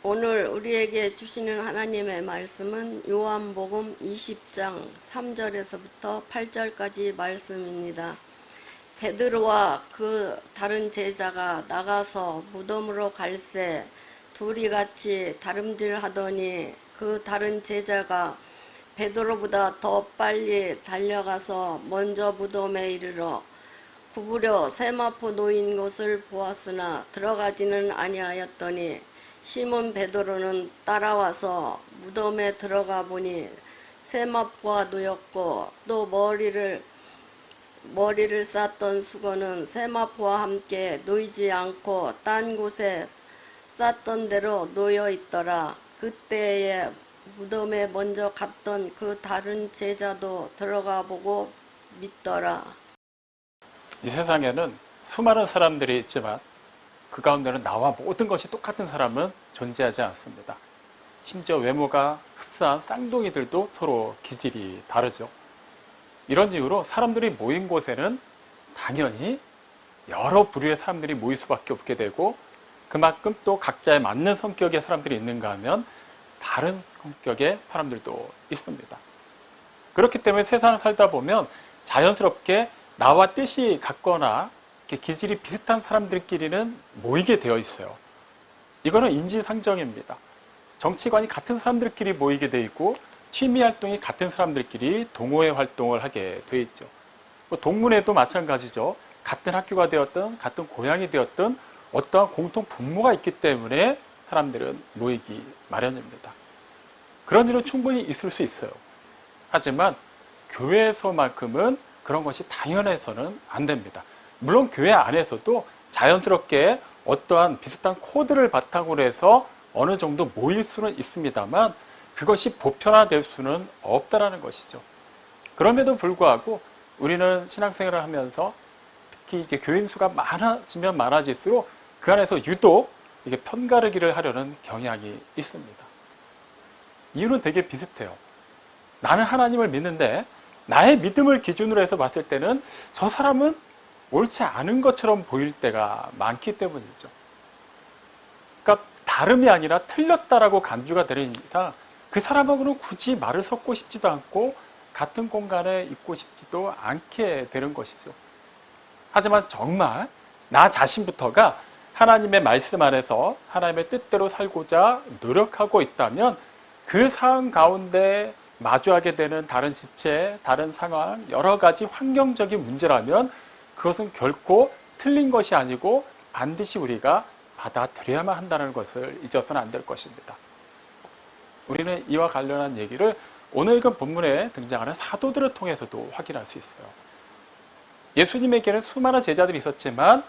오늘 우리에게 주시는 하나님의 말씀은 요한복음 20장 3절에서부터 8절까지 말씀입니다. 베드로와 그 다른 제자가 나가서 무덤으로 갈새 둘이 같이 다름질하더니 그 다른 제자가 베드로보다 더 빨리 달려가서 먼저 무덤에 이르러 구부려 세마포 놓인 것을 보았으나 들어가지는 아니하였더니 시몬 베드로는 따라와서 무덤에 들어가 보니 세마포가 놓였고 또 머리를 쌌던 수건은 세마포와 함께 놓이지 않고 딴 곳에 쌌던 대로 놓여 있더라. 그때에 무덤에 먼저 갔던 그 다른 제자도 들어가 보고 믿더라. 이 세상에는 수많은 사람들이 있지만 그 가운데는 나와 모든 것이 똑같은 사람은 존재하지 않습니다. 심지어 외모가 흡사한 쌍둥이들도 서로 기질이 다르죠. 이런 이유로 사람들이 모인 곳에는 당연히 여러 부류의 사람들이 모일 수밖에 없게 되고, 그만큼 또 각자에 맞는 성격의 사람들이 있는가 하면 다른 성격의 사람들도 있습니다. 그렇기 때문에 세상을 살다 보면 자연스럽게 나와 뜻이 같거나 기질이 비슷한 사람들끼리는 모이게 되어 있어요. 이거는 인지상정입니다. 정치관이 같은 사람들끼리 모이게 되어 있고, 취미 활동이 같은 사람들끼리 동호회 활동을 하게 되어 있죠. 동문회도 마찬가지죠. 같은 학교가 되었든 같은 고향이 되었든 어떠한 공통 분모가 있기 때문에 사람들은 모이기 마련입니다. 그런 일은 충분히 있을 수 있어요. 하지만 교회에서만큼은 그런 것이 당연해서는 안 됩니다. 물론 교회 안에서도 자연스럽게 어떠한 비슷한 코드를 바탕으로 해서 어느 정도 모일 수는 있습니다만 그것이 보편화될 수는 없다라는 것이죠. 그럼에도 불구하고 우리는 신앙생활을 하면서 특히 이게 교인 수가 많아지면 많아질수록 그 안에서 유독 이게 편가르기를 하려는 경향이 있습니다. 이유는 되게 비슷해요. 나는 하나님을 믿는데 나의 믿음을 기준으로 해서 봤을 때는 저 사람은 옳지 않은 것처럼 보일 때가 많기 때문이죠. 그러니까 다름이 아니라 틀렸다라고 간주가 되는 이상 그 사람하고는 굳이 말을 섞고 싶지도 않고 같은 공간에 있고 싶지도 않게 되는 것이죠. 하지만 정말 나 자신부터가 하나님의 말씀 안에서 하나님의 뜻대로 살고자 노력하고 있다면 그 상황 가운데 마주하게 되는 다른 지체, 다른 상황, 여러 가지 환경적인 문제라면 그것은 결코 틀린 것이 아니고 반드시 우리가 받아들여야만 한다는 것을 잊어서는 안 될 것입니다. 우리는 이와 관련한 얘기를 오늘 읽은 본문에 등장하는 사도들을 통해서도 확인할 수 있어요. 예수님에게는 수많은 제자들이 있었지만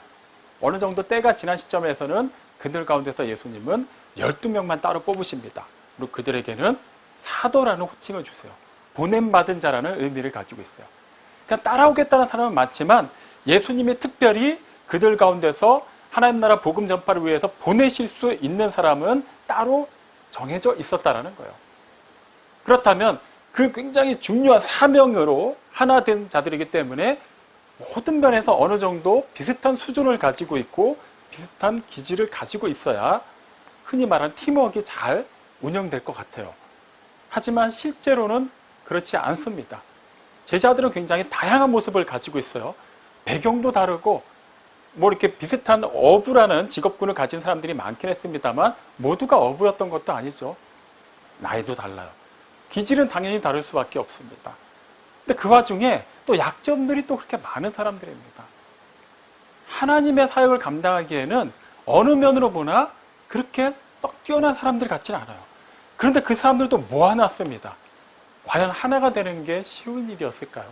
어느 정도 때가 지난 시점에서는 그들 가운데서 예수님은 12명만 따로 뽑으십니다. 그리고 그들에게는 사도라는 호칭을 주세요. 보냄받은 자라는 의미를 가지고 있어요. 그러니까 따라오겠다는 사람은 많지만 예수님이 특별히 그들 가운데서 하나님 나라 복음 전파를 위해서 보내실 수 있는 사람은 따로 정해져 있었다라는 거예요. 그렇다면 그 굉장히 중요한 사명으로 하나 된 자들이기 때문에 모든 면에서 어느 정도 비슷한 수준을 가지고 있고 비슷한 기질을 가지고 있어야 흔히 말하는 팀워크가 잘 운영될 것 같아요. 하지만 실제로는 그렇지 않습니다. 제자들은 굉장히 다양한 모습을 가지고 있어요. 배경도 다르고 뭐 이렇게 비슷한 어부라는 직업군을 가진 사람들이 많긴 했습니다만 모두가 어부였던 것도 아니죠. 나이도 달라요. 기질은 당연히 다를 수밖에 없습니다. 근데 그 와중에 또 약점들이 또 그렇게 많은 사람들입니다. 하나님의 사역을 감당하기에는 어느 면으로 보나 그렇게 썩 뛰어난 사람들 같지는 않아요. 그런데 그 사람들도 모아놨습니다. 과연 하나가 되는 게 쉬운 일이었을까요?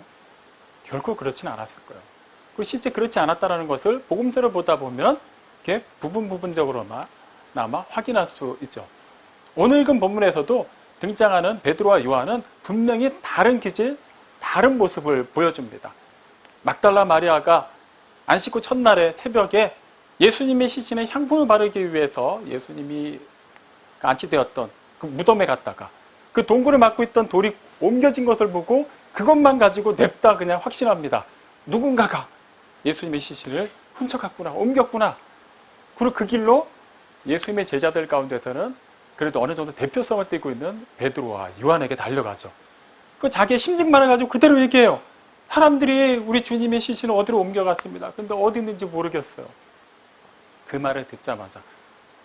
결코 그렇지는 않았을 거예요. 그리고 실제 그렇지 않았다는 것을 복음서를 보다 보면 이렇게 부분적으로나마 확인할 수 있죠. 오늘 읽은 본문에서도 등장하는 베드로와 요한은 분명히 다른 기질, 다른 모습을 보여줍니다. 막달라 마리아가 안식 후 첫날에 새벽에 예수님의 시신에 향품을 바르기 위해서 예수님이 안치되었던 그 무덤에 갔다가 그 동굴을 막고 있던 돌이 옮겨진 것을 보고 그것만 가지고 냅다 그냥 확신합니다. 누군가가 예수님의 시신을 훔쳐갔구나, 옮겼구나. 그리고 그 길로 예수님의 제자들 가운데서는 그래도 어느 정도 대표성을 띠고 있는 베드로와 요한에게 달려가죠. 그 자기의 심증만을 가지고 그대로 얘기해요. 사람들이 우리 주님의 시신을 어디로 옮겨갔습니다. 근데 어디 있는지 모르겠어요. 그 말을 듣자마자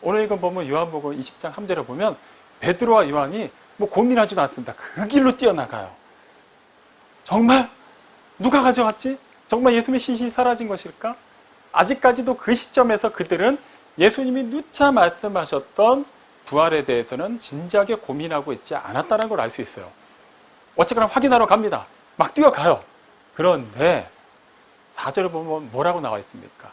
오늘 이거 보면 요한복음 20장 3절에 보면 베드로와 요한이 뭐 고민하지도 않습니다. 그 길로 뛰어나가요. 정말 누가 가져갔지? 정말 예수님의 시신이 사라진 것일까? 아직까지도 그 시점에서 그들은 예수님이 누차 말씀하셨던 부활에 대해서는 진지하게 고민하고 있지 않았다는 걸 알 수 있어요. 어쨌거나 확인하러 갑니다. 막 뛰어가요. 그런데 4절을 보면 뭐라고 나와 있습니까?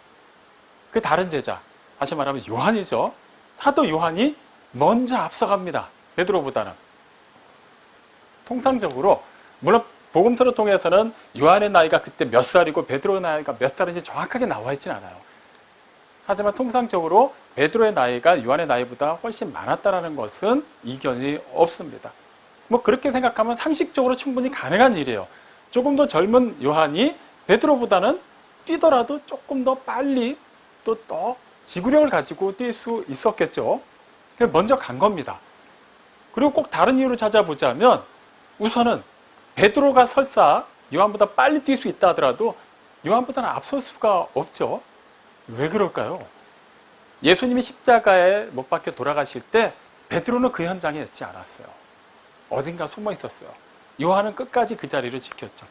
그 다른 제자, 다시 말하면 요한이죠. 사도 요한이 먼저 앞서갑니다. 베드로보다는. 통상적으로 물론 복음서를 통해서는 요한의 나이가 그때 몇 살이고 베드로의 나이가 몇 살인지 정확하게 나와 있지는 않아요. 하지만 통상적으로 베드로의 나이가 요한의 나이보다 훨씬 많았다는 것은 이견이 없습니다. 뭐 그렇게 생각하면 상식적으로 충분히 가능한 일이에요. 조금 더 젊은 요한이 베드로보다는 뛰더라도 조금 더 빨리 또 더 지구력을 가지고 뛸 수 있었겠죠. 그래서 먼저 간 겁니다. 그리고 꼭 다른 이유로 찾아보자면 우선은 베드로가 설사 요한보다 빨리 뛸 수 있다 하더라도 요한보다는 앞설 수가 없죠. 왜 그럴까요? 예수님이 십자가에 못 박혀 돌아가실 때 베드로는 그 현장에 있지 않았어요. 어딘가 숨어 있었어요. 요한은 끝까지 그 자리를 지켰죠.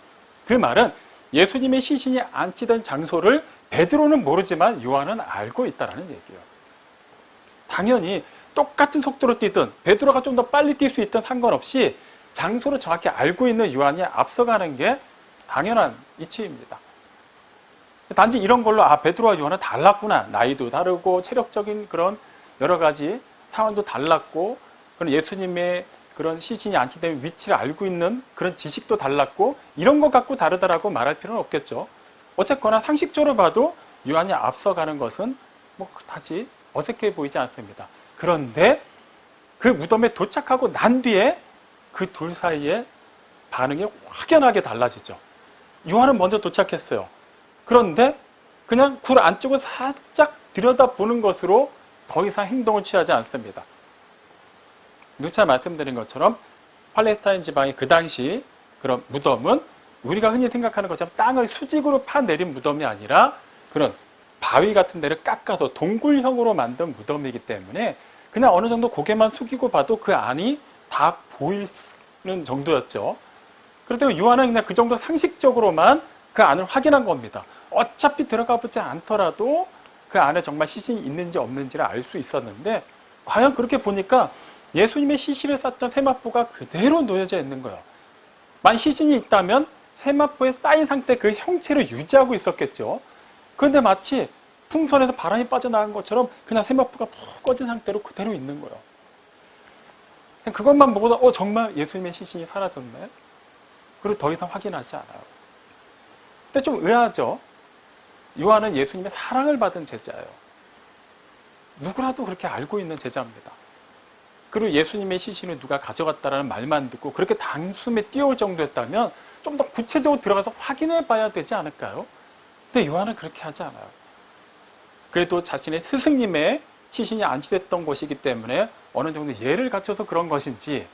그 말은 예수님의 시신이 안치던 장소를 베드로는 모르지만 요한은 알고 있다는 얘기예요. 당연히 똑같은 속도로 뛰든 베드로가 좀 더 빨리 뛸 수 있든 상관없이 장소를 정확히 알고 있는 요한이 앞서가는 게 당연한 이치입니다. 단지 이런 걸로 베드로와 요한은 달랐구나. 나이도 다르고 체력적인 그런 여러 가지 상황도 달랐고 그런 예수님의 그런 시신이 안치된 위치를 알고 있는 그런 지식도 달랐고 이런 것 갖고 다르다라고 말할 필요는 없겠죠. 어쨌거나 상식적으로 봐도 요한이 앞서가는 것은 뭐 그다지 어색해 보이지 않습니다. 그런데 그 무덤에 도착하고 난 뒤에 그 둘 사이에 반응이 확연하게 달라지죠. 요한은 먼저 도착했어요. 그런데 그냥 굴 안쪽을 살짝 들여다보는 것으로 더 이상 행동을 취하지 않습니다. 누차 말씀드린 것처럼 팔레스타인 지방의 그 당시 그런 무덤은 우리가 흔히 생각하는 것처럼 땅을 수직으로 파내린 무덤이 아니라 그런 바위 같은 데를 깎아서 동굴형으로 만든 무덤이기 때문에 그냥 어느 정도 고개만 숙이고 봐도 그 안이 다 보이는 정도였죠. 그렇기 때문에 요한은 그냥 그 정도 상식적으로만 그 안을 확인한 겁니다. 어차피 들어가 보지 않더라도 그 안에 정말 시신이 있는지 없는지를 알 수 있었는데 과연 그렇게 보니까 예수님의 시신을 쌌던 세마포가 그대로 놓여져 있는 거예요. 만약 시신이 있다면 세마포에 쌓인 상태 그 형체를 유지하고 있었겠죠. 그런데 마치 풍선에서 바람이 빠져나간 것처럼 그냥 세마포가 푹 꺼진 상태로 그대로 있는 거예요. 그것만 보고도 정말 예수님의 시신이 사라졌네. 그리고 더 이상 확인하지 않아요. 근데 좀 의아하죠. 요한은 예수님의 사랑을 받은 제자예요. 누구라도 그렇게 알고 있는 제자입니다. 그리고 예수님의 시신을 누가 가져갔다라는 말만 듣고 그렇게 단숨에 뛰어올 정도였다면 좀 더 구체적으로 들어가서 확인해 봐야 되지 않을까요? 근데 요한은 그렇게 하지 않아요. 그래도 자신의 스승님의 시신이 안치됐던 곳이기 때문에 어느 정도 예를 갖춰서 그런 것인지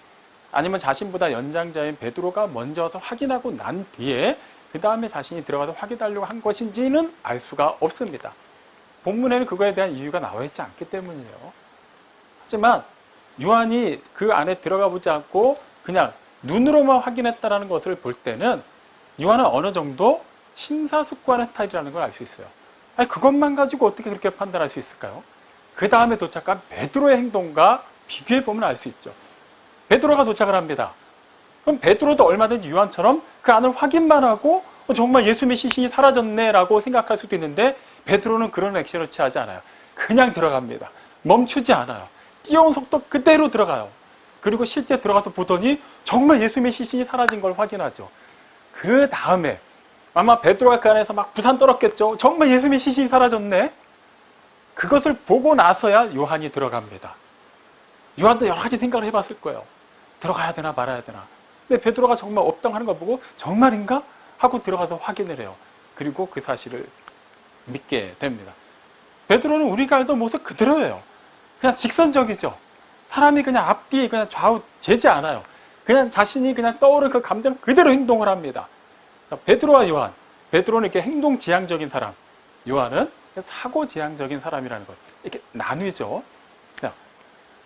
아니면 자신보다 연장자인 베드로가 먼저 와서 확인하고 난 뒤에 그 다음에 자신이 들어가서 확인하려고 한 것인지는 알 수가 없습니다. 본문에는 그거에 대한 이유가 나와 있지 않기 때문이에요. 하지만 요한이 그 안에 들어가 보지 않고 그냥 눈으로만 확인했다는 것을 볼 때는 요한은 어느 정도 심사숙고하는 스타일이라는 걸 알 수 있어요. 아니, 그것만 가지고 어떻게 그렇게 판단할 수 있을까요? 그 다음에 도착한 베드로의 행동과 비교해보면 알 수 있죠. 베드로가 도착을 합니다. 그럼 베드로도 얼마든지 요한처럼 그 안을 확인만 하고 정말 예수님의 시신이 사라졌네 라고 생각할 수도 있는데 베드로는 그런 액션을 취하지 않아요. 그냥 들어갑니다. 멈추지 않아요. 뛰어온 속도 그대로 들어가요. 그리고 실제 들어가서 보더니 정말 예수님의 시신이 사라진 걸 확인하죠. 그 다음에 아마 베드로가 그 안에서 막 부산 떨었겠죠. 정말 예수님의 시신이 사라졌네. 그것을 보고 나서야 요한이 들어갑니다. 요한도 여러 가지 생각을 해봤을 거예요. 들어가야 되나 말아야 되나. 근데 베드로가 정말 없다고 하는 걸 보고 정말인가? 하고 들어가서 확인을 해요. 그리고 그 사실을 믿게 됩니다. 베드로는 우리가 알던 모습 그대로예요. 그냥 직선적이죠. 사람이 그냥 앞뒤 그냥 좌우 재지 않아요. 그냥 자신이 그냥 떠오른 그 감정 그대로 행동을 합니다. 베드로와 요한, 베드로는 이렇게 행동지향적인 사람, 요한은 사고지향적인 사람이라는 것. 이렇게 나뉘죠.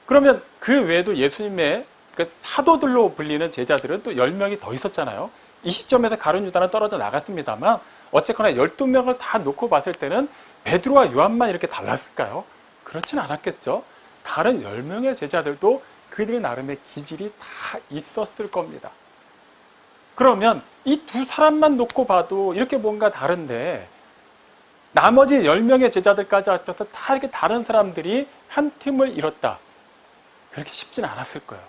그러면 그 외에도 예수님의 그 사도들로 불리는 제자들은 또 10명이 더 있었잖아요. 이 시점에서 가룟 유다는 떨어져 나갔습니다만 어쨌거나 12명을 다 놓고 봤을 때는 베드로와 요한만 이렇게 달랐을까요? 그렇지는 않았겠죠. 다른 10명의 제자들도 그들의 나름의 기질이 다 있었을 겁니다. 그러면 이 두 사람만 놓고 봐도 이렇게 뭔가 다른데 나머지 10명의 제자들까지 합쳐서 다 이렇게 다른 사람들이 한 팀을 이뤘다. 그렇게 쉽지는 않았을 거예요.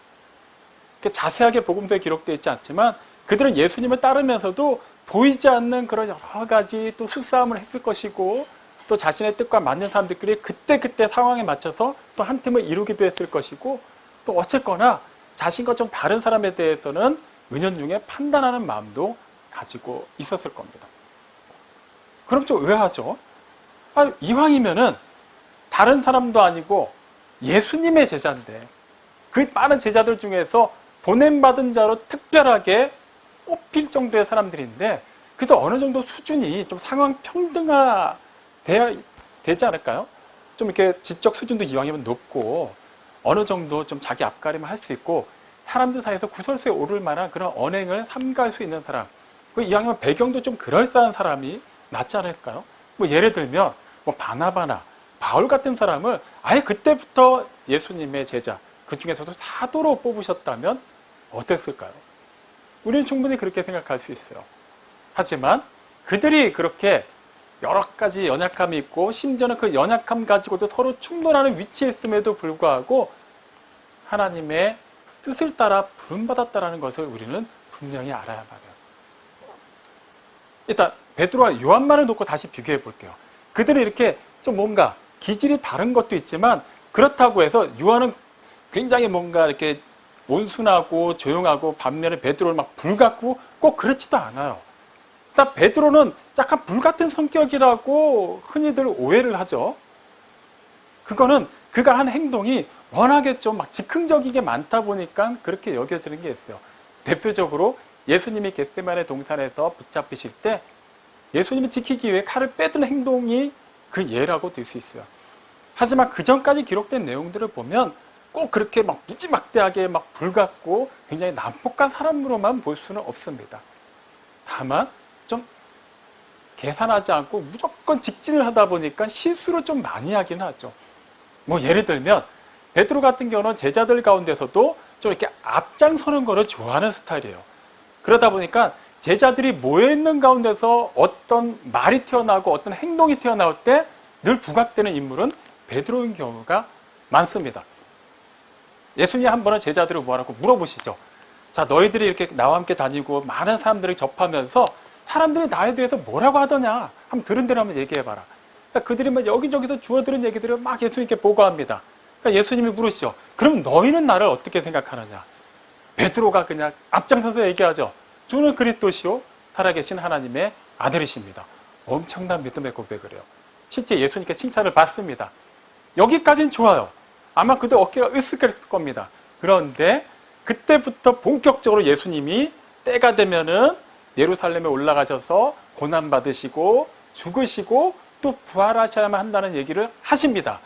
자세하게 복음서에 기록되어 있지 않지만 그들은 예수님을 따르면서도 보이지 않는 그런 여러 가지 또 수싸움을 했을 것이고 또 자신의 뜻과 맞는 사람들끼리 그때그때 상황에 맞춰서 또 한 팀을 이루기도 했을 것이고 또 어쨌거나 자신과 좀 다른 사람에 대해서는 은연중에 판단하는 마음도 가지고 있었을 겁니다. 그럼 좀 의아하죠? 이왕이면은 다른 사람도 아니고 예수님의 제자인데 그 많은 제자들 중에서 보냄받은 자로 특별하게 뽑힐 정도의 사람들인데 그래도 어느 정도 수준이 좀 상황 평등화 되지 않을까요? 좀 이렇게 지적 수준도 이왕이면 높고 어느 정도 좀 자기 앞가림을 할 수 있고 사람들 사이에서 구설수에 오를 만한 그런 언행을 삼갈 수 있는 사람, 이왕이면 배경도 좀 그럴싸한 사람이 낫지 않을까요? 예를 들면 바나바나 바울 같은 사람을 아예 그때부터 예수님의 제자, 그 중에서도 사도로 뽑으셨다면 어땠을까요? 우리는 충분히 그렇게 생각할 수 있어요. 하지만 그들이 그렇게 여러 가지 연약함이 있고 심지어는 그 연약함 가지고도 서로 충돌하는 위치에 있음에도 불구하고 하나님의 뜻을 따라 부름받았다는 것을 우리는 분명히 알아야 말이에요. 일단 베드로와 요한만을 놓고 다시 비교해 볼게요. 그들은 이렇게 좀 뭔가 기질이 다른 것도 있지만 그렇다고 해서 요한은 굉장히 뭔가 이렇게 온순하고 조용하고 반면에 베드로는 막 불같고 꼭 그렇지도 않아요. 일단 베드로는 약간 불같은 성격이라고 흔히들 오해를 하죠. 그거는 그가 한 행동이 워낙에 좀 막 즉흥적이게 많다 보니까 그렇게 여겨지는 게 있어요. 대표적으로 예수님이 겟세마네 동산에서 붙잡히실 때 예수님을 지키기 위해 칼을 빼든 행동이 그 예라고 될 수 있어요. 하지만 그 전까지 기록된 내용들을 보면 꼭 그렇게 막 무지막대하게 막 불같고 굉장히 난폭한 사람으로만 볼 수는 없습니다. 다만 좀 계산하지 않고 무조건 직진을 하다 보니까 실수를 좀 많이 하긴 하죠. 예를 들면 베드로 같은 경우는 제자들 가운데서도 좀 이렇게 앞장서는 거를 좋아하는 스타일이에요. 그러다 보니까 제자들이 모여있는 가운데서 어떤 말이 튀어나오고 어떤 행동이 튀어나올 때 늘 부각되는 인물은 베드로인 경우가 많습니다. 예수님이 한 번은 제자들을 모아놓고 물어보시죠. 자, 너희들이 이렇게 나와 함께 다니고 많은 사람들을 접하면서 사람들이 나에 대해서 뭐라고 하더냐? 한번 들은 대로 한번 얘기해봐라. 그러니까 그들이 막 여기저기서 주워들은 얘기들을 막 예수님께 보고합니다. 그러니까 예수님이 물으시죠. 그럼 너희는 나를 어떻게 생각하느냐? 베드로가 그냥 앞장서서 얘기하죠. 주는 그리스도시요 살아계신 하나님의 아들이십니다. 엄청난 믿음의 고백을 해요. 실제 예수님께 칭찬을 받습니다. 여기까지는 좋아요. 아마 그들 어깨가 으쓱했을 겁니다. 그런데 그때부터 본격적으로 예수님이 때가 되면은 예루살렘에 올라가셔서 고난받으시고 죽으시고 또 부활하셔야만 한다는 얘기를 하십니다.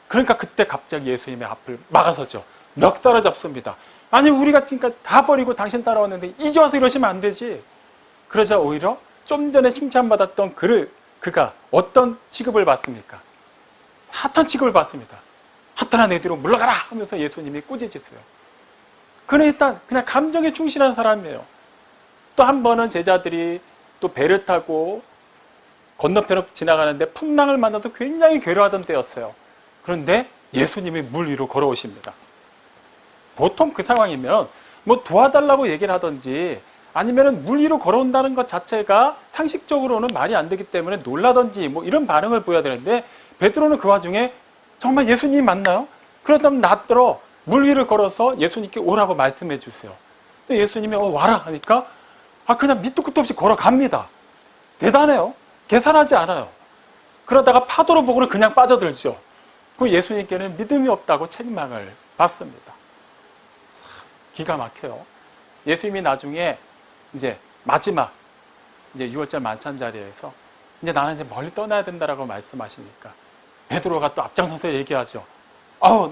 그러니까 그때 갑자기 예수님의 앞을 막아서죠. 멱살을 잡습니다. 아니 우리가 지금까지 다 버리고 당신 따라왔는데 이제 와서 이러시면 안 되지. 그러자 오히려 좀 전에 칭찬받았던 그가 어떤 취급을 받습니까? 사탄 취급을 받습니다. 사탄아 내 뒤로 물러가라 하면서 예수님이 꾸짖으세요. 그는 일단 그냥 감정에 충실한 사람이에요. 또 한 번은 제자들이 또 배를 타고 건너편을 지나가는데 풍랑을 만나도 굉장히 괴로워하던 때였어요. 그런데 예수님이 물 위로 걸어오십니다. 보통 그 상황이면 도와달라고 얘기를 하든지 아니면 물 위로 걸어온다는 것 자체가 상식적으로는 말이 안 되기 때문에 놀라든지 이런 반응을 보여야 되는데 베드로는 그 와중에 정말 예수님이 맞나요? 그렇다면 나더러 물 위를 걸어서 예수님께 오라고 말씀해 주세요. 근데 예수님이 와라 하니까 그냥 밑도 끝도 없이 걸어갑니다. 대단해요. 계산하지 않아요. 그러다가 파도로 보고는 그냥 빠져들죠. 그 예수님께는 믿음이 없다고 책망을 받습니다. 참 기가 막혀요. 예수님이 나중에 이제 마지막 이제 6월절 만찬 자리에서 이제 나는 이제 멀리 떠나야 된다라고 말씀하시니까 베드로가 또 앞장서서 얘기하죠.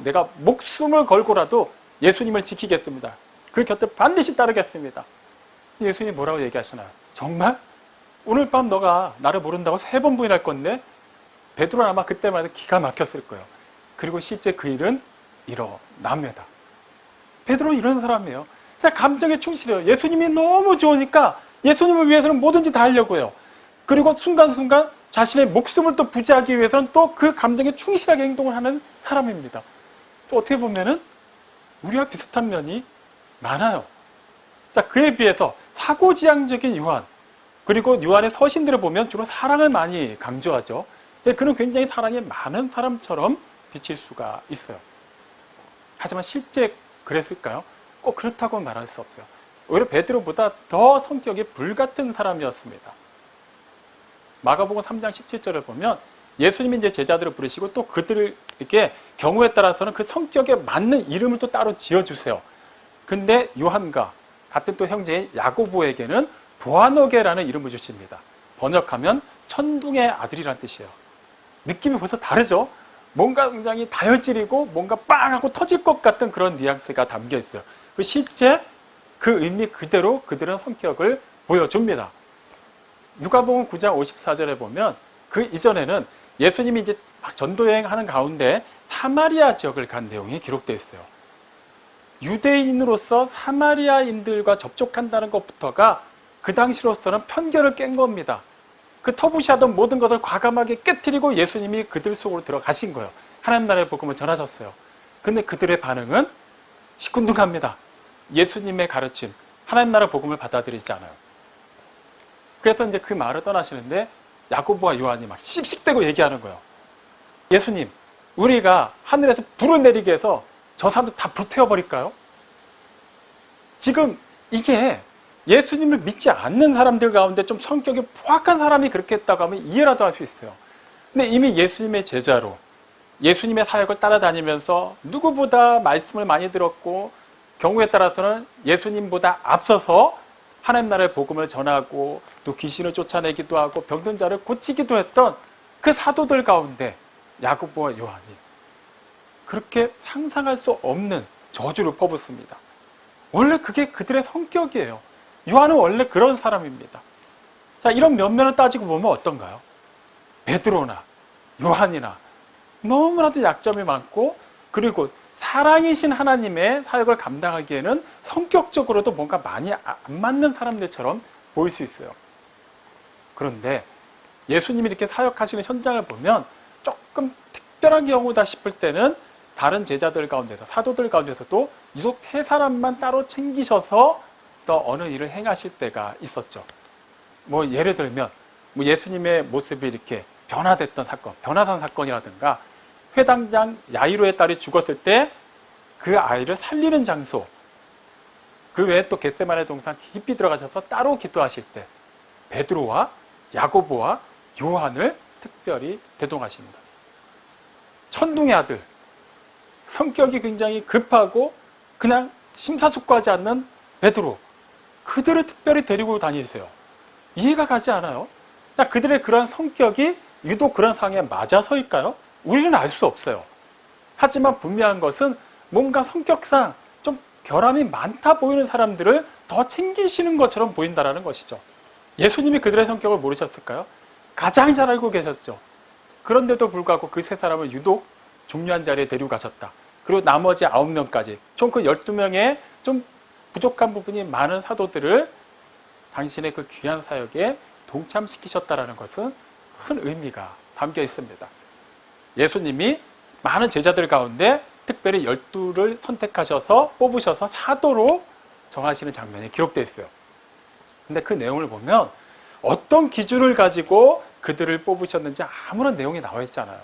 내가 목숨을 걸고라도 예수님을 지키겠습니다. 그 곁에 반드시 따르겠습니다. 예수님이 뭐라고 얘기하시나요? 정말? 오늘 밤 너가 나를 모른다고 3번 부인할 건데? 베드로는 아마 그때만 해도 기가 막혔을 거예요. 그리고 실제 그 일은 일어납니다. 베드로는 이런 사람이에요. 그냥 감정에 충실해요. 예수님이 너무 좋으니까 예수님을 위해서는 뭐든지 다 하려고 해요. 그리고 순간순간 자신의 목숨을 또 부지하기 위해서는 또 그 감정에 충실하게 행동을 하는 사람입니다. 또 어떻게 보면은 우리와 비슷한 면이 많아요. 자, 그에 비해서 사고지향적인 요한, 그리고 요한의 서신들을 보면 주로 사랑을 많이 강조하죠. 그는 굉장히 사랑이 많은 사람처럼 비칠 수가 있어요. 하지만 실제 그랬을까요? 꼭 그렇다고 말할 수 없어요. 오히려 베드로보다 더 성격이 불같은 사람이었습니다. 마가복음 3장 17절을 보면 예수님이 이제 제자들을 부르시고 또 그들에게 경우에 따라서는 그 성격에 맞는 이름을 또 따로 지어주세요. 근데 요한과 같은 또 형제인 야고보에게는 보아너게라는 이름을 주십니다. 번역하면 천둥의 아들이란 뜻이에요. 느낌이 벌써 다르죠? 뭔가 굉장히 다혈질이고 뭔가 빵 하고 터질 것 같은 그런 뉘앙스가 담겨 있어요. 실제 그 의미 그대로 그들은 성격을 보여줍니다. 누가복음 9장 54절에 보면 그 이전에는 예수님이 이제 막 전도여행하는 가운데 사마리아 지역을 간 내용이 기록되어 있어요. 유대인으로서 사마리아인들과 접촉한다는 것부터가 그 당시로서는 편견을 깬 겁니다. 그 터부시하던 모든 것을 과감하게 깨뜨리고 예수님이 그들 속으로 들어가신 거예요. 하나님 나라의 복음을 전하셨어요. 근데 그들의 반응은 시큰둥합니다. 예수님의 가르침, 하나님 나라 복음을 받아들이지 않아요. 그래서 이제 그 마을을 떠나시는데 야고보와 요한이 막 씩씩대고 얘기하는 거예요. 예수님, 우리가 하늘에서 불을 내리게 해서 저 사람들 다 불태워버릴까요? 지금 이게 예수님을 믿지 않는 사람들 가운데 좀 성격이 포악한 사람이 그렇게 했다고 하면 이해라도 할 수 있어요. 근데 이미 예수님의 제자로 예수님의 사역을 따라다니면서 누구보다 말씀을 많이 들었고 경우에 따라서는 예수님보다 앞서서 하나님 나라의 복음을 전하고 또 귀신을 쫓아내기도 하고 병든 자를 고치기도 했던 그 사도들 가운데 야고보와 요한이 그렇게 상상할 수 없는 저주를 퍼붓습니다. 원래 그게 그들의 성격이에요. 요한은 원래 그런 사람입니다. 자, 이런 면면을 따지고 보면 어떤가요? 베드로나 요한이나 너무나도 약점이 많고 그리고 사랑이신 하나님의 사역을 감당하기에는 성격적으로도 뭔가 많이 안 맞는 사람들처럼 보일 수 있어요. 그런데 예수님이 이렇게 사역하시는 현장을 보면 조금 특별한 경우다 싶을 때는 다른 제자들 가운데서 사도들 가운데서도 유독 3사람만 따로 챙기셔서 또 어느 일을 행하실 때가 있었죠. 뭐 예를 들면 뭐 예수님의 모습이 이렇게 변화됐던 사건, 변화산 사건이라든가 회당장 야이로의 딸이 죽었을 때 그 아이를 살리는 장소, 그 외에 또 겟세마네 동산 깊이 들어가셔서 따로 기도하실 때 베드로와 야고보와 요한을 특별히 대동하십니다. 천둥의 아들, 성격이 굉장히 급하고 그냥 심사숙고하지 않는 베드로, 그들을 특별히 데리고 다니세요. 이해가 가지 않아요? 그들의 그런 성격이 유독 그런 상황에 맞아서일까요? 우리는 알 수 없어요. 하지만 분명한 것은 뭔가 성격상 좀 결함이 많다 보이는 사람들을 더 챙기시는 것처럼 보인다는 것이죠. 예수님이 그들의 성격을 모르셨을까요? 가장 잘 알고 계셨죠. 그런데도 불구하고 그 3사람을 유독 중요한 자리에 데리고 가셨다. 그리고 나머지 9명까지 총 그 12명의 좀 부족한 부분이 많은 사도들을 당신의 그 귀한 사역에 동참시키셨다는 것은 큰 의미가 담겨 있습니다. 예수님이 많은 제자들 가운데 특별히 12를 선택하셔서 뽑으셔서 사도로 정하시는 장면이 기록되어 있어요. 근데 그 내용을 보면 어떤 기준을 가지고 그들을 뽑으셨는지 아무런 내용이 나와 있지 않아요.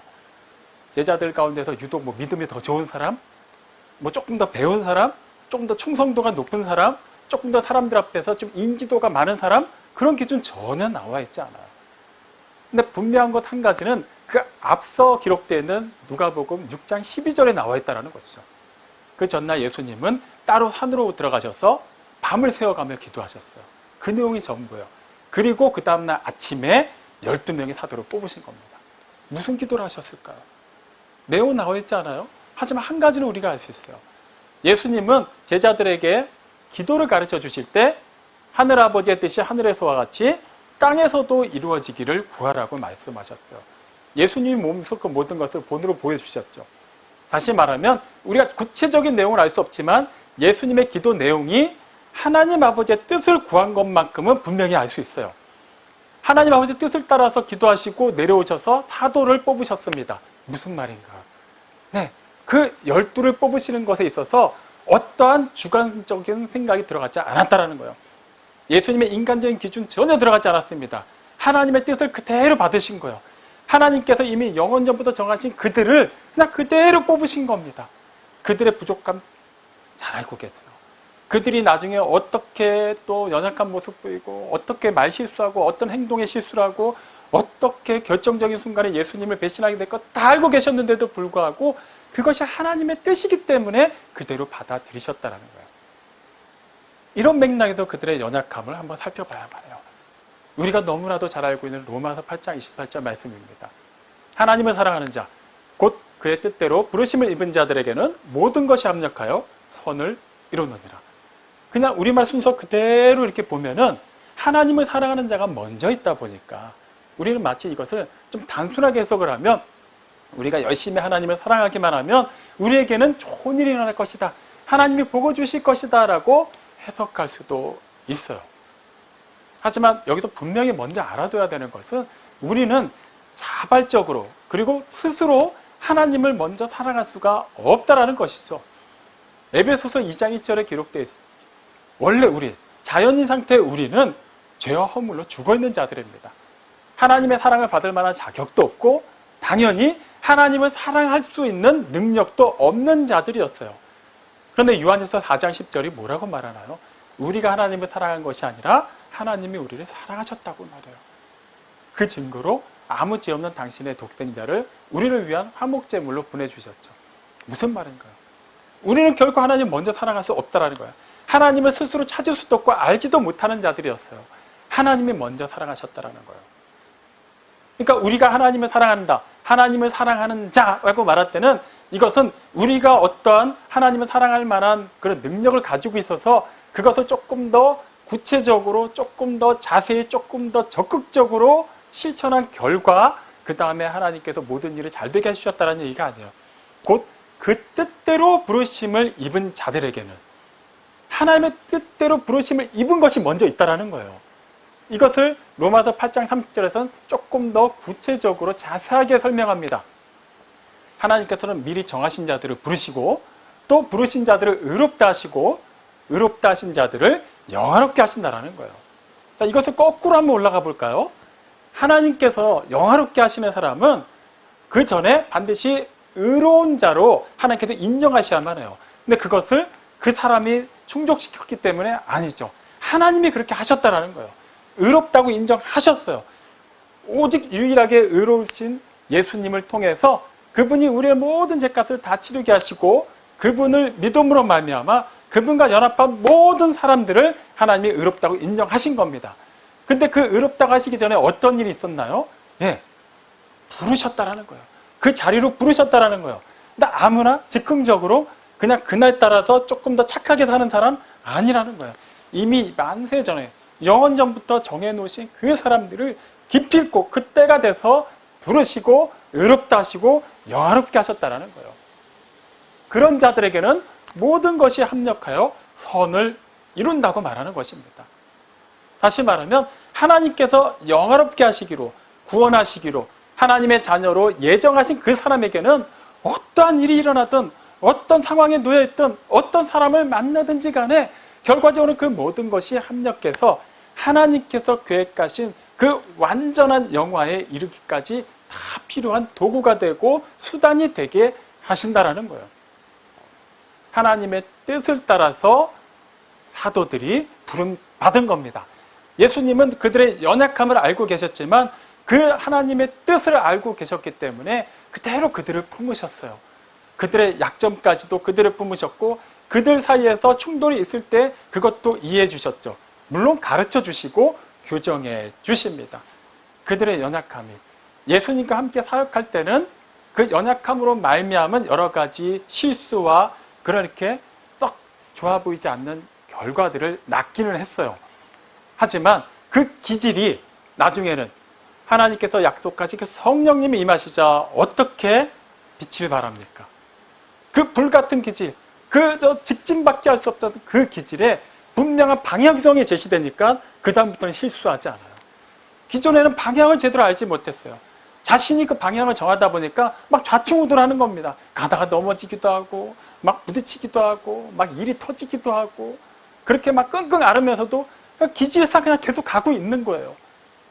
제자들 가운데서 유독 뭐 믿음이 더 좋은 사람, 뭐 조금 더 배운 사람, 조금 더 충성도가 높은 사람, 조금 더 사람들 앞에서 좀 인지도가 많은 사람, 그런 기준 전혀 나와 있지 않아요. 근데 분명한 것 한 가지는 그 앞서 기록되어 있는 누가복음 6장 12절에 나와 있다는 것이죠. 그 그 전날 예수님은 따로 산으로 들어가셔서 밤을 새워가며 기도하셨어요. 그 내용이 전부예요. 그리고 그 다음날 아침에 12명의 사도를 뽑으신 겁니다. 무슨 기도를 하셨을까요? 내용 나와 있지 않아요? 하지만 한 가지는 우리가 알 수 있어요. 예수님은 제자들에게 기도를 가르쳐 주실 때 하늘아버지의 뜻이 하늘에서와 같이 땅에서도 이루어지기를 구하라고 말씀하셨어요. 예수님이 몸소 그 모든 것을 본으로 보여주셨죠. 다시 말하면 우리가 구체적인 내용을 알 수 없지만 예수님의 기도 내용이 하나님 아버지의 뜻을 구한 것만큼은 분명히 알 수 있어요. 하나님 아버지의 뜻을 따라서 기도하시고 내려오셔서 사도를 뽑으셨습니다. 무슨 말인가? 네, 그 12를 뽑으시는 것에 있어서 어떠한 주관적인 생각이 들어가지 않았다라는 거예요. 예수님의 인간적인 기준 전혀 들어가지 않았습니다. 하나님의 뜻을 그대로 받으신 거예요. 하나님께서 이미 영원 전부터 정하신 그들을 그냥 그대로 뽑으신 겁니다. 그들의 부족함 잘 알고 계세요. 그들이 나중에 어떻게 또 연약한 모습 보이고 어떻게 말 실수하고 어떤 행동에 실수를 하고 어떻게 결정적인 순간에 예수님을 배신하게 될 것 다 알고 계셨는데도 불구하고 그것이 하나님의 뜻이기 때문에 그대로 받아들이셨다는 거예요. 이런 맥락에서 그들의 연약함을 한번 살펴봐야 해요. 우리가 너무나도 잘 알고 있는 로마서 8장 28절 말씀입니다. 하나님을 사랑하는 자, 곧 그의 뜻대로 부르심을 입은 자들에게는 모든 것이 합력하여 선을 이루느니라. 그냥 우리말 순서 그대로 이렇게 보면은 하나님을 사랑하는 자가 먼저 있다 보니까 우리는 마치 이것을 좀 단순하게 해석을 하면 우리가 열심히 하나님을 사랑하기만 하면 우리에게는 좋은 일이 일어날 것이다. 하나님이 복을 주실 것이다 라고 해석할 수도 있어요. 하지만 여기서 분명히 먼저 알아둬야 되는 것은 우리는 자발적으로 그리고 스스로 하나님을 먼저 사랑할 수가 없다라는 것이죠. 에베소서 2장 2절에 기록되어 있습니다. 원래 우리, 자연인 상태의 우리는 죄와 허물로 죽어있는 자들입니다. 하나님의 사랑을 받을 만한 자격도 없고 당연히 하나님을 사랑할 수 있는 능력도 없는 자들이었어요. 그런데 요한일서 4장 10절이 뭐라고 말하나요? 우리가 하나님을 사랑한 것이 아니라 하나님이 우리를 사랑하셨다고 말해요. 그 증거로 아무 죄 없는 당신의 독생자를 우리를 위한 화목제물로 보내주셨죠. 무슨 말인가요? 우리는 결코 하나님 먼저 사랑할 수 없다라는 거예요. 하나님을 스스로 찾을 수도 없고 알지도 못하는 자들이었어요. 하나님이 먼저 사랑하셨다라는 거예요. 그러니까 우리가 하나님을 사랑한다, 하나님을 사랑하는 자라고 말할 때는 이것은 우리가 어떠한 하나님을 사랑할 만한 그런 능력을 가지고 있어서 그것을 조금 더 구체적으로, 조금 더 자세히, 조금 더 적극적으로 실천한 결과 그 다음에 하나님께서 모든 일을 잘 되게 해주셨다는 얘기가 아니에요. 곧 그 뜻대로 부르심을 입은 자들에게는 하나님의 뜻대로 부르심을 입은 것이 먼저 있다는 거예요. 이것을 로마서 8장 30절에서는 조금 더 구체적으로 자세하게 설명합니다. 하나님께서는 미리 정하신 자들을 부르시고 또 부르신 자들을 의롭다 하시고 의롭다 하신 자들을 영화롭게 하신다는 거예요. 이것을 거꾸로 한번 올라가 볼까요? 하나님께서 영화롭게 하시는 사람은 그 전에 반드시 의로운 자로 하나님께서 인정하셔야만 해요. 근데 그것을 그 사람이 충족시켰기 때문에 아니죠. 하나님이 그렇게 하셨다는 거예요. 의롭다고 인정하셨어요. 오직 유일하게 의로우신 예수님을 통해서 그분이 우리의 모든 죄값을 다 치르게 하시고 그분을 믿음으로 말미암아 그분과 연합한 모든 사람들을 하나님이 의롭다고 인정하신 겁니다. 근데 그 의롭다고 하시기 전에 어떤 일이 있었나요? 예, 부르셨다라는 거예요. 그 자리로 부르셨다라는 거예요. 근데 아무나 즉흥적으로 그냥 그날 따라서 조금 더 착하게 사는 사람 아니라는 거예요. 이미 만세 전에 영원 전부터 정해놓으신 그 사람들을 기필코 그때가 돼서 부르시고 의롭다 하시고 영화롭게 하셨다라는 거예요. 그런 자들에게는 모든 것이 합력하여 선을 이룬다고 말하는 것입니다. 다시 말하면 하나님께서 영화롭게 하시기로 구원하시기로 하나님의 자녀로 예정하신 그 사람에게는 어떠한 일이 일어나든 어떤 상황에 놓여있든 어떤 사람을 만나든지 간에 결과적으로 그 모든 것이 합력해서 하나님께서 계획하신 그 완전한 영화에 이르기까지 다 필요한 도구가 되고 수단이 되게 하신다라는 거예요. 하나님의 뜻을 따라서 사도들이 부름 받은 겁니다. 예수님은 그들의 연약함을 알고 계셨지만 그 하나님의 뜻을 알고 계셨기 때문에 그대로 그들을 품으셨어요. 그들의 약점까지도 그들을 품으셨고 그들 사이에서 충돌이 있을 때 그것도 이해해 주셨죠. 물론 가르쳐 주시고 교정해 주십니다. 그들의 연약함이 예수님과 함께 사역할 때는 그 연약함으로 말미암은 여러 가지 실수와 그렇게 썩 좋아 보이지 않는 결과들을 낳기는 했어요. 하지만 그 기질이 나중에는 하나님께서 약속하신 그 성령님이 임하시자 어떻게 빛을 발합니까? 그 불같은 기질, 직진밖에 할 수 없던 그 기질에 분명한 방향성이 제시되니까 그 다음부터는 실수하지 않아요. 기존에는 방향을 제대로 알지 못했어요. 자신이 그 방향을 정하다 보니까 막 좌충우돌하는 겁니다. 가다가 넘어지기도 하고 막 부딪히기도 하고 막 일이 터지기도 하고 그렇게 막 끙끙 앓으면서도 기질상 그냥 계속 가고 있는 거예요.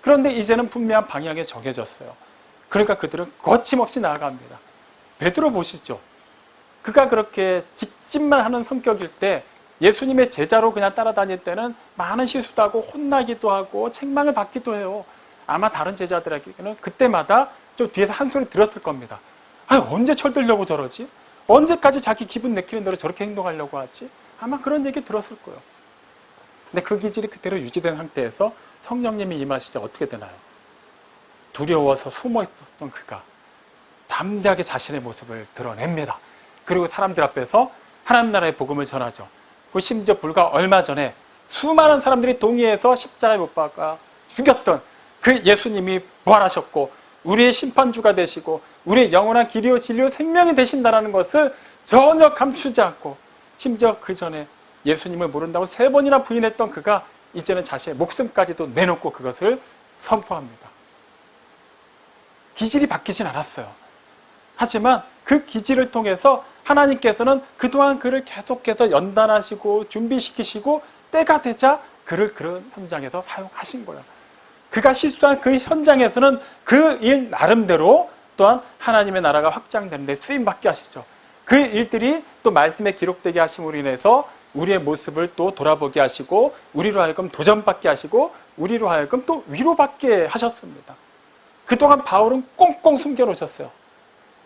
그런데 이제는 분명한 방향이 정해졌어요. 그러니까 그들은 거침없이 나아갑니다. 베드로 보시죠. 그가 그렇게 직진만 하는 성격일 때 예수님의 제자로 그냥 따라다닐 때는 많은 실수도 하고 혼나기도 하고 책망을 받기도 해요. 아마 다른 제자들에게는 그때마다 좀 뒤에서 한 소리 들었을 겁니다. 언제 철들려고 저러지? 언제까지 자기 기분 내키는 대로 저렇게 행동하려고 하지? 아마 그런 얘기 들었을 거예요. 근데 그 기질이 그대로 유지된 상태에서 성령님이 임하시자 어떻게 되나요? 두려워서 숨어 있었던 그가 담대하게 자신의 모습을 드러냅니다. 그리고 사람들 앞에서 하나님 나라의 복음을 전하죠. 그 심지어 불과 얼마 전에 수많은 사람들이 동의해서 십자가에 못 박아 죽였던 그 예수님이 부활하셨고 우리의 심판주가 되시고 우리의 영원한 길이요 진리요 생명이 되신다는 것을 전혀 감추지 않고 심지어 그 전에 예수님을 모른다고 3번이나 부인했던 그가 이제는 자신의 목숨까지도 내놓고 그것을 선포합니다. 기질이 바뀌진 않았어요. 하지만 그 기질을 통해서 하나님께서는 그동안 그를 계속해서 연단하시고 준비시키시고 때가 되자 그를 그런 현장에서 사용하신 거예요. 그가 실수한 그 현장에서는 그 일 나름대로 또한 하나님의 나라가 확장되는 데 쓰임받게 하시죠. 그 일들이 또 말씀에 기록되게 하심으로 인해서 우리의 모습을 또 돌아보게 하시고 우리로 하여금 도전받게 하시고 우리로 하여금 또 위로받게 하셨습니다. 그동안 바울은 꽁꽁 숨겨놓으셨어요.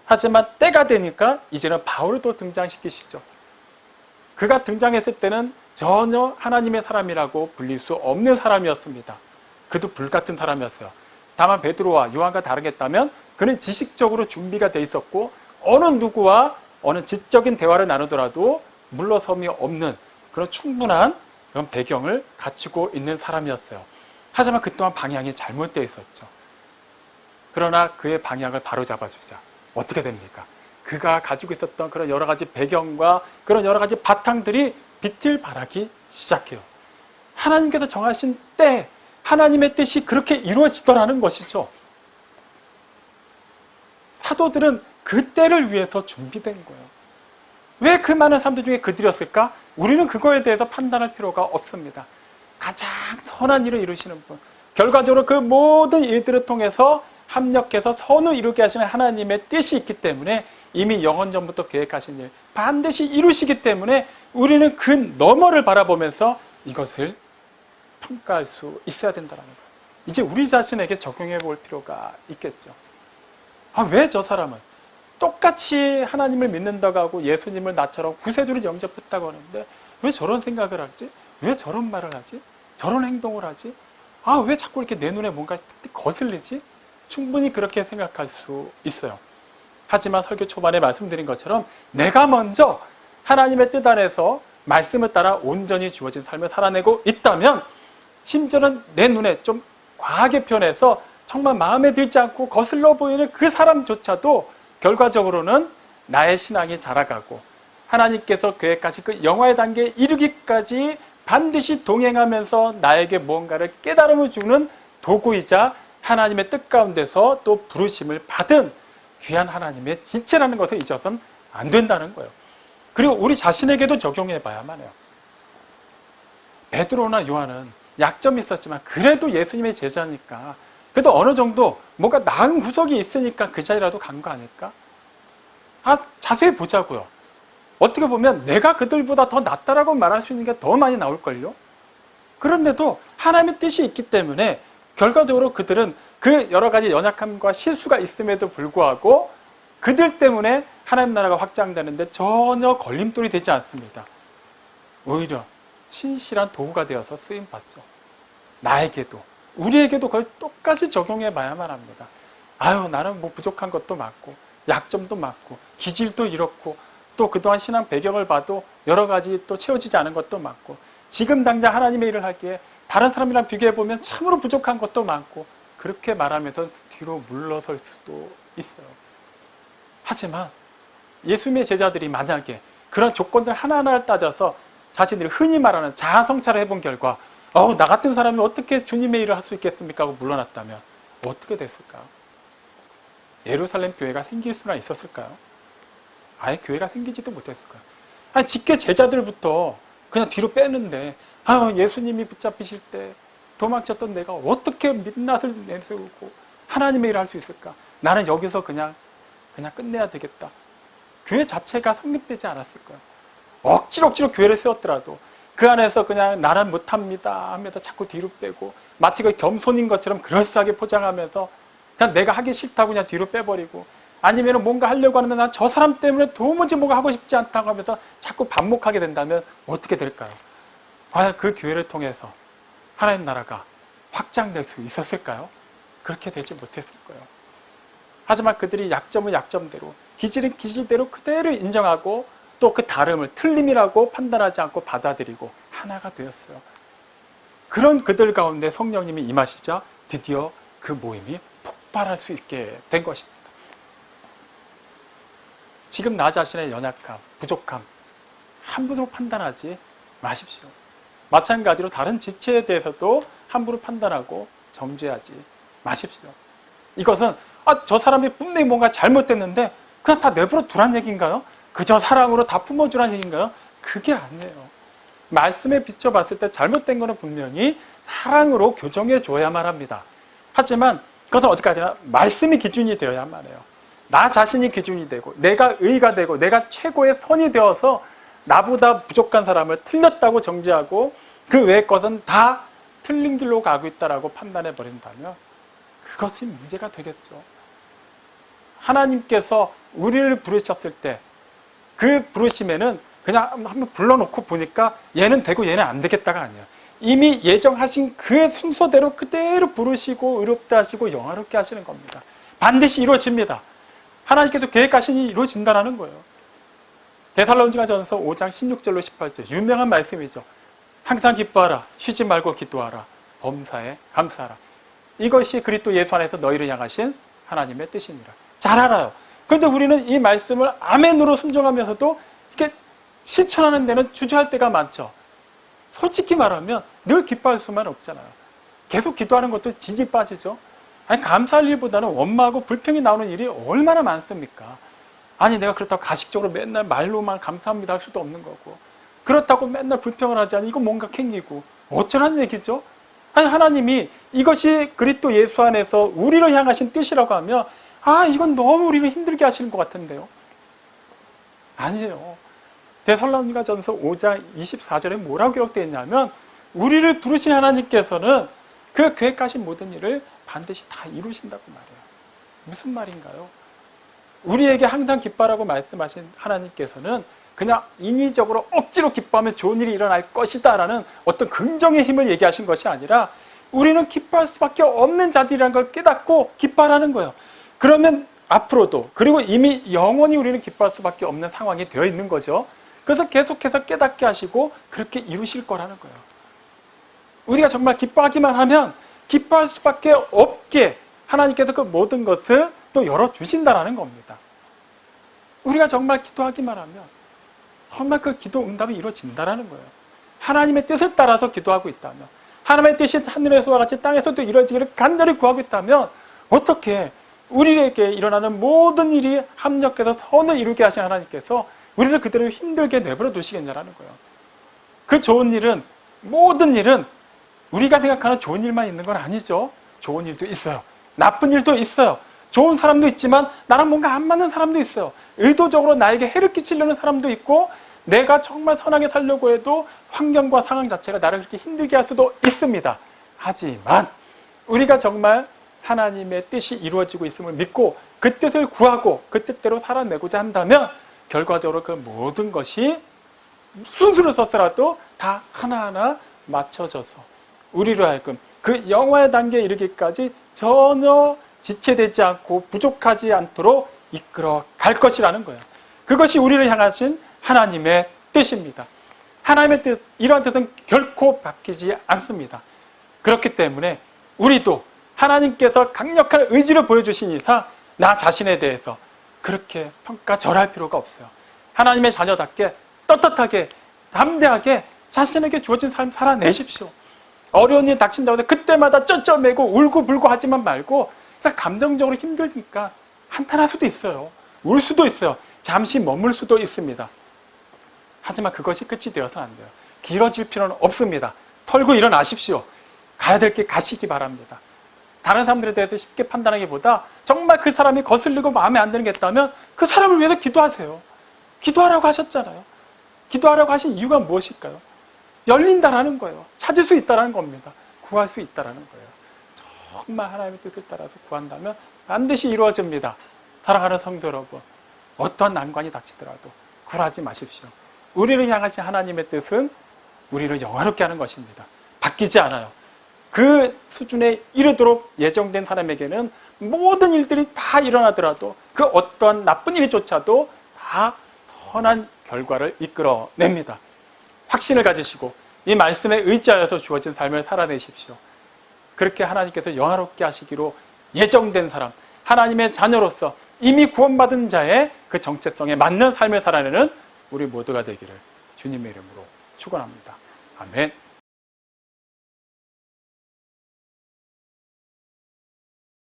하지만 때가 되니까 이제는 바울을 또 등장시키시죠. 그가 등장했을 때는 전혀 하나님의 사람이라고 불릴 수 없는 사람이었습니다. 그도 불같은 사람이었어요. 다만 베드로와 요한과 다르겠다면 그는 지식적으로 준비가 돼 있었고 어느 누구와 어느 지적인 대화를 나누더라도 물러섬이 없는 그런 충분한 그런 배경을 갖추고 있는 사람이었어요. 하지만 그 또한 방향이 잘못되어 있었죠. 그러나 그의 방향을 바로잡아주자. 어떻게 됩니까? 그가 가지고 있었던 그런 여러 가지 배경과 그런 여러 가지 바탕들이 빛을 발하기 시작해요. 하나님께서 정하신 때 하나님의 뜻이 그렇게 이루어지더라는 것이죠. 사도들은 그 때를 위해서 준비된 거예요. 왜 그 많은 사람들 중에 그들이었을까? 우리는 그거에 대해서 판단할 필요가 없습니다. 가장 선한 일을 이루시는 분, 결과적으로 그 모든 일들을 통해서 합력해서 선을 이루게 하시는 하나님의 뜻이 있기 때문에 이미 영원전부터 계획하신 일 반드시 이루시기 때문에 우리는 그 너머를 바라보면서 이것을 평가할 수 있어야 된다는 거예요. 이제 우리 자신에게 적용해 볼 필요가 있겠죠. 왜 저 사람은 똑같이 하나님을 믿는다고 하고 예수님을 나처럼 구세주를 영접했다고 하는데 왜 저런 생각을 하지? 왜 저런 말을 하지? 저런 행동을 하지? 왜 자꾸 이렇게 내 눈에 뭔가 거슬리지? 충분히 그렇게 생각할 수 있어요. 하지만 설교 초반에 말씀드린 것처럼 내가 먼저 하나님의 뜻 안에서 말씀을 따라 온전히 주어진 삶을 살아내고 있다면 심지어는 내 눈에 좀 과하게 표현해서 정말 마음에 들지 않고 거슬러 보이는 그 사람조차도 결과적으로는 나의 신앙이 자라가고 하나님께서 계획하신 그 영화의 단계에 이르기까지 반드시 동행하면서 나에게 무언가를 깨달음을 주는 도구이자 하나님의 뜻 가운데서 또 부르심을 받은 귀한 하나님의 지체라는 것을 잊어서는 안 된다는 거예요. 그리고 우리 자신에게도 적용해 봐야만 해요. 베드로나 요한은 약점이 있었지만 그래도 예수님의 제자니까 그래도 어느 정도 뭔가 나은 구석이 있으니까 그 자리라도 간 거 아닐까? 자세히 보자고요. 어떻게 보면 내가 그들보다 더 낫다라고 말할 수 있는 게 더 많이 나올걸요? 그런데도 하나님의 뜻이 있기 때문에 결과적으로 그들은 그 여러 가지 연약함과 실수가 있음에도 불구하고 그들 때문에 하나님 나라가 확장되는데 전혀 걸림돌이 되지 않습니다. 오히려 신실한 도구가 되어서 쓰임받죠. 나에게도, 우리에게도 거의 똑같이 적용해 봐야만 합니다. 아유, 나는 뭐 부족한 것도 많고, 약점도 많고, 기질도 이렇고, 또 그동안 신앙 배경을 봐도 여러 가지 또 채워지지 않은 것도 많고, 지금 당장 하나님의 일을 하기에 다른 사람이랑 비교해보면 참으로 부족한 것도 많고, 그렇게 말하면서 뒤로 물러설 수도 있어요. 하지만 예수님의 제자들이 만약에 그런 조건들 하나하나를 따져서 자신들이 흔히 말하는 자아 성찰을 해본 결과 나 같은 사람이 어떻게 주님의 일을 할 수 있겠습니까? 하고 물러났다면 어떻게 됐을까요? 예루살렘 교회가 생길 수나 있었을까요? 아예 교회가 생기지도 못했을까요? 아니, 직계 제자들부터 그냥 뒤로 빼는데 예수님이 붙잡히실 때 도망쳤던 내가 어떻게 민낯을 내세우고 하나님의 일을 할 수 있을까? 나는 여기서 그냥 끝내야 되겠다. 교회 자체가 성립되지 않았을 거예요. 억지로 교회를 세웠더라도 그 안에서 그냥 나는 못합니다 하면서 자꾸 뒤로 빼고 마치 그 겸손인 것처럼 그럴싸하게 포장하면서 그냥 내가 하기 싫다고 그냥 뒤로 빼버리고 아니면 뭔가 하려고 하는데 난 저 사람 때문에 도무지 뭐가 하고 싶지 않다고 하면서 자꾸 반목하게 된다면 어떻게 될까요? 과연 그 교회를 통해서 하나님 나라가 확장될 수 있었을까요? 그렇게 되지 못했을 거예요. 하지만 그들이 약점은 약점대로, 기질은 기질대로 그대로 인정하고 또 그 다름을 틀림이라고 판단하지 않고 받아들이고 하나가 되었어요. 그런 그들 가운데 성령님이 임하시자 드디어 그 모임이 폭발할 수 있게 된 것입니다. 지금 나 자신의 연약함, 부족함 함부로 판단하지 마십시오. 마찬가지로 다른 지체에 대해서도 함부로 판단하고 정죄하지 마십시오. 이것은 저 사람이 분명히 뭔가 잘못됐는데 그냥 다 내버려 두란 얘기인가요? 그저 사랑으로 다 품어주란 얘기인가요? 그게 아니에요. 말씀에 비춰봤을 때 잘못된 거는 분명히 사랑으로 교정해 줘야만 합니다. 하지만 그것은 어디까지나 말씀이 기준이 되어야만 해요. 나 자신이 기준이 되고 내가 의가 되고 내가 최고의 선이 되어서 나보다 부족한 사람을 틀렸다고 정죄하고 그 외의 것은 다 틀린 길로 가고 있다라고 판단해 버린다면 그것이 문제가 되겠죠. 하나님께서 우리를 부르셨을 때 그 부르심에는 그냥 한번 불러놓고 보니까 얘는 되고 얘는 안 되겠다가 아니에요. 이미 예정하신 그 순서대로 그대로 부르시고 의롭게 하시고 영화롭게 하시는 겁니다. 반드시 이루어집니다. 하나님께서 계획하신 일이 이루어진다는 거예요. 데살로니가전서 5장 16절로 18절 유명한 말씀이죠. 항상 기뻐하라, 쉬지 말고 기도하라, 범사에 감사하라. 이것이 그리스도 예수 안에서 너희를 향하신 하나님의 뜻이니라. 잘 알아요. 그런데 우리는 이 말씀을 아멘으로 순종하면서도 이렇게 실천하는 데는 주저할 때가 많죠. 솔직히 말하면 늘 기뻐할 수만 없잖아요. 계속 기도하는 것도 질질 빠지죠. 아니, 감사할 일보다는 원망하고 불평이 나오는 일이 얼마나 많습니까? 아니, 내가 그렇다고 가식적으로 맨날 말로만 감사합니다 할 수도 없는 거고, 그렇다고 맨날 불평을 하지 않으니 이거 뭔가 캥기고 어쩌라는 얘기죠? 아니, 하나님이 이것이 그리스도 예수 안에서 우리를 향하신 뜻이라고 하면 이건 너무 우리를 힘들게 하시는 것 같은데요. 아니에요. 데살로니가전서 5장 24절에 뭐라고 기록되어 있냐면 우리를 부르신 하나님께서는 그 계획하신 모든 일을 반드시 다 이루신다고 말해요. 무슨 말인가요? 우리에게 항상 기뻐하라고 말씀하신 하나님께서는 그냥 인위적으로 억지로 기뻐하면 좋은 일이 일어날 것이다 라는 어떤 긍정의 힘을 얘기하신 것이 아니라 우리는 기뻐할 수밖에 없는 자들이라는 걸 깨닫고 기뻐하라는 거예요. 그러면 앞으로도, 그리고 이미 영원히 우리는 기뻐할 수밖에 없는 상황이 되어 있는 거죠. 그래서 계속해서 깨닫게 하시고 그렇게 이루실 거라는 거예요. 우리가 정말 기뻐하기만 하면 기뻐할 수밖에 없게 하나님께서 그 모든 것을 또 열어주신다는 겁니다. 우리가 정말 기도하기만 하면 정말 그 기도 응답이 이루어진다는 거예요. 하나님의 뜻을 따라서 기도하고 있다면, 하나님의 뜻이 하늘에서와 같이 땅에서도 이루어지기를 간절히 구하고 있다면 어떻게 우리에게 일어나는 모든 일이 합력해서 선을 이루게 하신 하나님께서 우리를 그대로 힘들게 내버려 두시겠냐라는 거예요. 그 좋은 일은, 모든 일은 우리가 생각하는 좋은 일만 있는 건 아니죠. 좋은 일도 있어요. 나쁜 일도 있어요. 좋은 사람도 있지만 나랑 뭔가 안 맞는 사람도 있어요. 의도적으로 나에게 해를 끼치려는 사람도 있고, 내가 정말 선하게 살려고 해도 환경과 상황 자체가 나를 그렇게 힘들게 할 수도 있습니다. 하지만 우리가 정말 하나님의 뜻이 이루어지고 있음을 믿고 그 뜻을 구하고 그 뜻대로 살아내고자 한다면 결과적으로 그 모든 것이 순수를 썼더라도 다 하나하나 맞춰져서 우리로 하여금 그 영화의 단계에 이르기까지 전혀 지체되지 않고 부족하지 않도록 이끌어 갈 것이라는 거예요. 그것이 우리를 향하신 하나님의 뜻입니다. 하나님의 뜻, 이러한 뜻은 결코 바뀌지 않습니다. 그렇기 때문에 우리도 하나님께서 강력한 의지를 보여주신 이상 나 자신에 대해서 그렇게 평가절할 필요가 없어요. 하나님의 자녀답게 떳떳하게 담대하게 자신에게 주어진 삶 살아내십시오. 어려운 일 닥친다고 해서 그때마다 쩌쩌매고 울고불고 하지만 말고 그래서 감정적으로 힘드니까 한탄할 수도 있어요. 울 수도 있어요. 잠시 머물 수도 있습니다. 하지만 그것이 끝이 되어서는 안 돼요. 길어질 필요는 없습니다. 털고 일어나십시오. 가야 될 길 가시기 바랍니다. 다른 사람들에 대해서 쉽게 판단하기보다 정말 그 사람이 거슬리고 마음에 안 드는 게 있다면 그 사람을 위해서 기도하세요. 기도하라고 하셨잖아요. 기도하라고 하신 이유가 무엇일까요? 열린다라는 거예요. 찾을 수 있다라는 겁니다. 구할 수 있다라는 거예요. 정말 하나님의 뜻을 따라서 구한다면 반드시 이루어집니다. 사랑하는 성도 여러분, 어떤 난관이 닥치더라도 굴하지 마십시오. 우리를 향하신 하나님의 뜻은 우리를 영화롭게 하는 것입니다. 바뀌지 않아요. 그 수준에 이르도록 예정된 사람에게는 모든 일들이 다 일어나더라도 그 어떤 나쁜 일조차도 다 선한 결과를 이끌어냅니다. 확신을 가지시고 이 말씀에 의지하여서 주어진 삶을 살아내십시오. 그렇게 하나님께서 영화롭게 하시기로 예정된 사람, 하나님의 자녀로서 이미 구원받은 자의 그 정체성에 맞는 삶을 살아내는 우리 모두가 되기를 주님의 이름으로 축원합니다. 아멘.